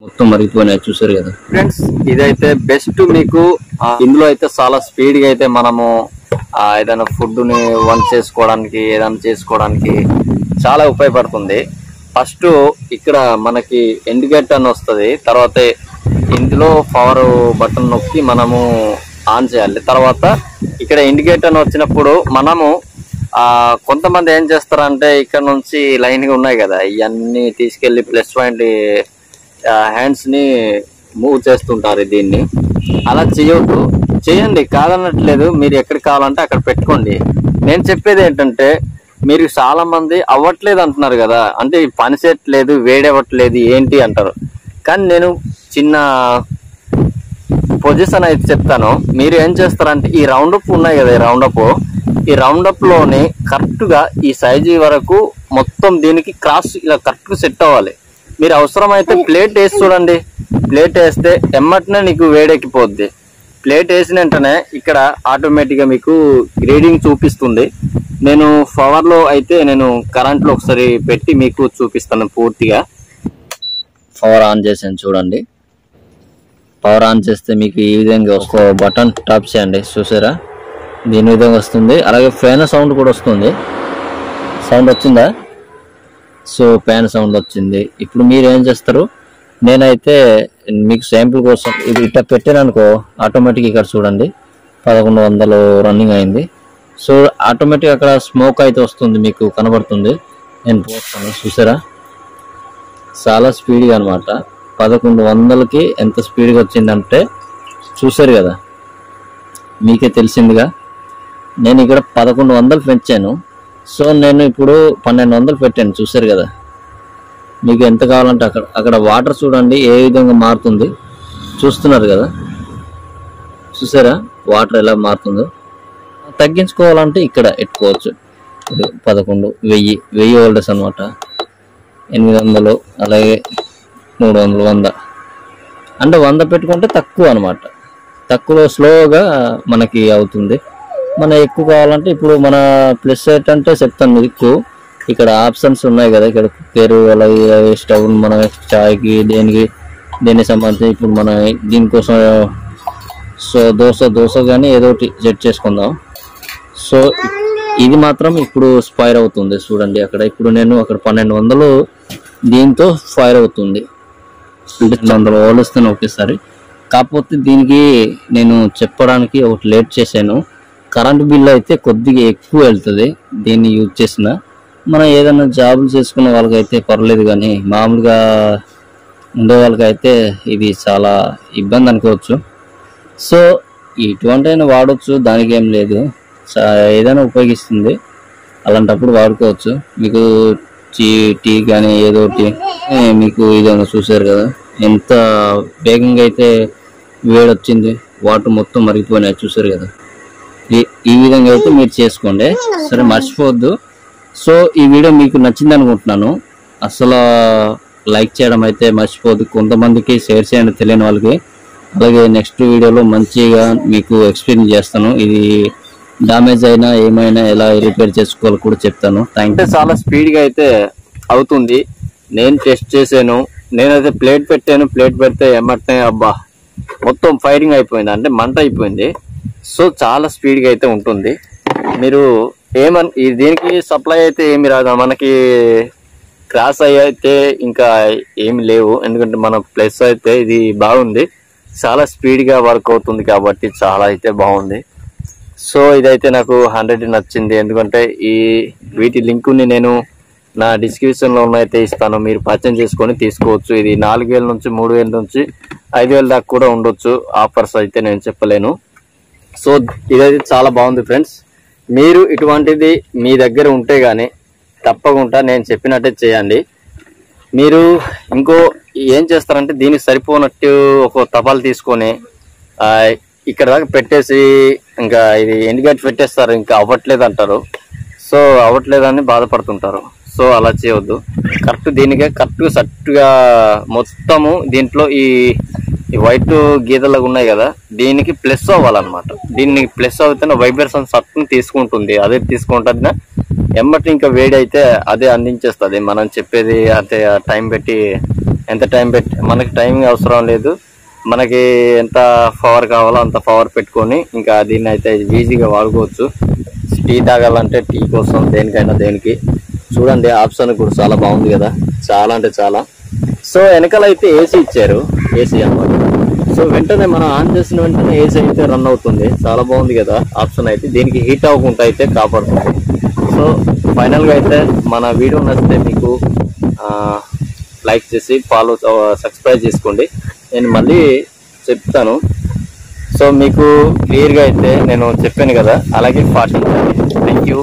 మొత్తం మరిగిపోయినాయి చూసారు కదా ఫ్రెండ్స్. ఇదైతే బెస్ట్ మీకు ఇందులో అయితే చాలా స్పీడ్ గా అయితే మనము ఏదైనా ఫుడ్ ని వంట చేసుకోవడానికి ఏదైనా చేసుకోవడానికి చాలా ఉపయోగపడుతుంది. ఫస్ట్ ఇక్కడ మనకి ఇండికేటర్ అని వస్తుంది, తర్వాత ఇందులో పవర్ బటన్ నొక్కి మనము ఆన్ చేయాలి. తర్వాత ఇక్కడ ఇండికేటర్ అని వచ్చినప్పుడు మనము కొంతమంది ఏం చేస్తారంటే ఇక్కడ నుంచి లైన్ గా ఉన్నాయి కదా ఇవన్నీ తీసుకెళ్లి ప్లస్ పాయింట్ హ్యాండ్స్ ని మూవ్ చేస్తుంటారు. దీన్ని అలా చేయొద్దు, చేయండి కాదనట్లేదు, మీరు ఎక్కడికి కావాలంటే అక్కడ పెట్టుకోండి. నేను చెప్పేది ఏంటంటే మీరు చాలా మంది అవ్వట్లేదు అంటున్నారు కదా, అంటే పని చేయట్లేదు వేడవ్వట్లేదు ఏంటి అంటారు. కానీ నేను చిన్న పొజిషన్ అయితే చెప్తాను. మీరు ఏం చేస్తారంటే ఈ రౌండప్ ఉన్నాయి కదా, ఈ రౌండప్ లోని కరెక్ట్ గా ఈ సైజు వరకు మొత్తం దీనికి క్రాస్ ఇలా కరెక్ట్ గా సెట్ అవ్వాలి. మీరు అవసరమైతే ప్లేట్ వేసి చూడండి, ప్లేట్ వేస్తే ఎమ్మటనే నీకు వేడెక్కిపోద్ది. ప్లేట్ వేసిన వెంటనే ఇక్కడ ఆటోమేటిక్ గా మీకు గ్రేడింగ్ చూపిస్తుంది. నేను పవర్ లో అయితే నేను కరెంట్ లో ఒకసారి పెట్టి మీకు చూపిస్తాను పూర్తిగా. పవర్ ఆన్ చేసాను చూడండి. పవర్ ఆన్ చేస్తే మీకు ఈ విధంగా ఒక బటన్ టాప్ చేయండి, చూసారా దీని విధంగా వస్తుంది. అలాగే ఫ్యాన్ సౌండ్ కూడా వస్తుంది. సౌండ్ వచ్చిందా? సో ఫ్యాన్ సౌండ్ వచ్చింది. ఇప్పుడు మీరు ఏం చేస్తారు, నేనైతే మీకు శాంపుల్ కోసం ఇది ఇట్లా పెట్టాను అనుకో, ఆటోమేటిక్ ఇక్కడ చూడండి 1100 రన్నింగ్ అయింది. సో ఆటోమేటిక్ అక్కడ స్మోక్ అయితే వస్తుంది, మీకు కనబడుతుంది. నేను పోస్తాను చూసారా, చాలా స్పీడ్గా అనమాట. 1100కి ఎంత స్పీడ్గా వచ్చిందంటే చూసారు కదా, మీకే తెలిసిందిగా. నేను ఇక్కడ 1100 పెంచాను. సో నేను ఇప్పుడు 1200 పెట్టాను, చూసారు కదా. మీకు ఎంత కావాలంటే అక్కడ వాటర్ చూడండి ఏ విధంగా మారుతుంది, చూస్తున్నారు కదా, చూసారా వాటర్ ఎలా మారుతుందో. తగ్గించుకోవాలంటే ఇక్కడ ఎట్టుకోవచ్చు. 1000 వోల్టేజ్ అనమాట. 800, అలాగే 300, 100 అంటే 100 పెట్టుకుంటే తక్కువ అనమాట. తక్కువలో స్లోగా మనకి అవుతుంది. మన ఎక్కువ కావాలంటే ఇప్పుడు మన ప్లస్ ఏంటంటే చెప్తాను మీకు. ఇక్కడ ఆప్షన్స్ ఉన్నాయి కదా, ఇక్కడ కుక్కర్ అలాగే స్టవ్ మన చాయ్కి దేనికి సంబంధించి ఇప్పుడు మన దీనికోసం సో దోశ కానీ ఏదో ఒకటి సెట్ చేసుకుందాం. సో ఇది మాత్రం ఇప్పుడు ఫైర్ అవుతుంది చూడండి. ఇప్పుడు నేను అక్కడ 1200 దీంతో ఫైర్ అవుతుంది. 1200 వోల్టేజ్ ఒకేసారి. కాకపోతే దీనికి నేను చెప్పడానికి ఒకటి లేట్ చేశాను. కరెంట్ బిల్ అయితే కొద్దిగా ఎక్కువ వెళ్తుంది దీన్ని యూజ్ చేసిన. మనం ఏదైనా జాబులు చేసుకున్న వాళ్ళకైతే పర్లేదు, కానీ మామూలుగా ఉండే వాళ్ళకైతే ఇది చాలా ఇబ్బంది అనుకోవచ్చు. సో ఇటువంటి అయినా వాడవచ్చు, దానికి ఏం లేదు, ఏదైనా ఉపయోగిస్తుంది. అలాంటప్పుడు వాడుకోవచ్చు. మీకు టీ కానీ ఏదో ఒకటి మీకు ఇదైనా చూసారు కదా ఎంత వేగంగా అయితే వేడి వచ్చింది, వాటర్ మొత్తం మరిగిపోయినాయి చూసారు కదా. ఈ విధంగా అయితే మీరు చేసుకోండి, సరే మర్చిపోవద్దు. సో ఈ వీడియో మీకు నచ్చింది అనుకుంటున్నాను. అసలు లైక్ చేయడం అయితే మర్చిపోవద్దు, కొంతమందికి షేర్ చేయండి తెలియని వాళ్ళకి. అలాగే నెక్స్ట్ వీడియోలో మంచిగా మీకు ఎక్స్ప్లెయిన్ చేస్తాను. ఇది డామేజ్ అయినా ఏమైనా ఎలా రిపేర్ చేసుకోవాలో కూడా చెప్తాను. చాలా స్పీడ్గా అయితే అవుతుంది. నేను టెస్ట్ చేశాను, నేనైతే ప్లేట్ పెట్టాను. ప్లేట్ పెడితే ఏమంటే అబ్బా మొత్తం ఫైరింగ్ అయిపోయింది, అంటే మంట అయిపోయింది. సో చాలా స్పీడ్గా అయితే ఉంటుంది. మీరు దీనికి సప్లై అయితే ఏమి రాదు, మనకి క్రాస్ అయితే ఇంకా ఏమి లేవు. ఎందుకంటే మన ప్లస్ అయితే ఇది బాగుంది, చాలా స్పీడ్గా వర్క్ అవుతుంది కాబట్టి చాలా అయితే బాగుంది. సో ఇదైతే నాకు 100 నచ్చింది. ఎందుకంటే వీటి లింకుని నేను నా డిస్క్రిప్షన్లో అయితే ఇస్తాను, మీరు పర్చేజ్ చేసుకొని తీసుకోవచ్చు. ఇది 4000 నుంచి 3000 నుంచి 5000 దాకా కూడా ఉండొచ్చు. ఆఫర్స్ అయితే నేను చెప్పలేను. సో ఇదైతే చాలా బాగుంది ఫ్రెండ్స్. మీరు ఇటువంటిది మీ దగ్గర ఉంటే కానీ తప్పకుండా నేను చెప్పినట్టే చేయండి. మీరు ఇంకో ఏం చేస్తారంటే దీనికి సరిపోనట్టు ఒక తపాలు తీసుకొని ఇక్కడ దాకా పెట్టేసి ఇంకా ఇది ఇండికేటర్ పెట్టేస్తారు, ఇంకా అవ్వట్లేదు అంటారు. సో అవ్వట్లేదని బాధపడుతుంటారు. సో అలా చేయవద్దు. దీనికే కరెక్ట్గా మొత్తము దీంట్లో ఈ వైట్ గీతలుగా ఉన్నాయి కదా, దీనికి ప్లస్ అవ్వాలన్నమాట. దీనికి ప్లస్ అవుతున్న వైబ్రేషన్ సట్టును తీసుకుంటుంది. అదే తీసుకుంటుంది ఎమ్మటి ఇంకా వేడి అయితే అదే అందించేస్తుంది. మనం చెప్పేది అంటే టైం పెట్టి ఎంత టైం మనకి టైమింగ్ అవసరం లేదు, మనకి ఎంత పవర్ కావాలో అంత పవర్ పెట్టుకొని ఇంకా దీన్ని అయితే ఈజీగా వాడుకోవచ్చు. టీ తాగాలంటే టీ కోసం దేనికైనా దేనికి. చూడండి ఆప్షన్ కూడా చాలా బాగుంది కదా, చాలా అంటే చాలా. సో వెనకాల అయితే ఏసీ ఇచ్చారు, ఏసీ అన్నమాట. సో వెంటనే మనం ఆన్ చేసిన వెంటనే ఏసీ అయితే రన్ అవుతుంది. చాలా బాగుంది కదా ఆప్షన్ అయితే. దీనికి హీట్ అవ్వకుండా అయితే కాపాడుతుంది. సో ఫైనల్గా అయితే మన వీడియో నచ్చితే మీకు లైక్ చేసి సబ్స్క్రైబ్ చేసుకోండి. నేను మళ్ళీ చెప్తాను. సో మీకు క్లియర్గా అయితే నేను చెప్పాను కదా, అలాగే పాటించండి. Thank you.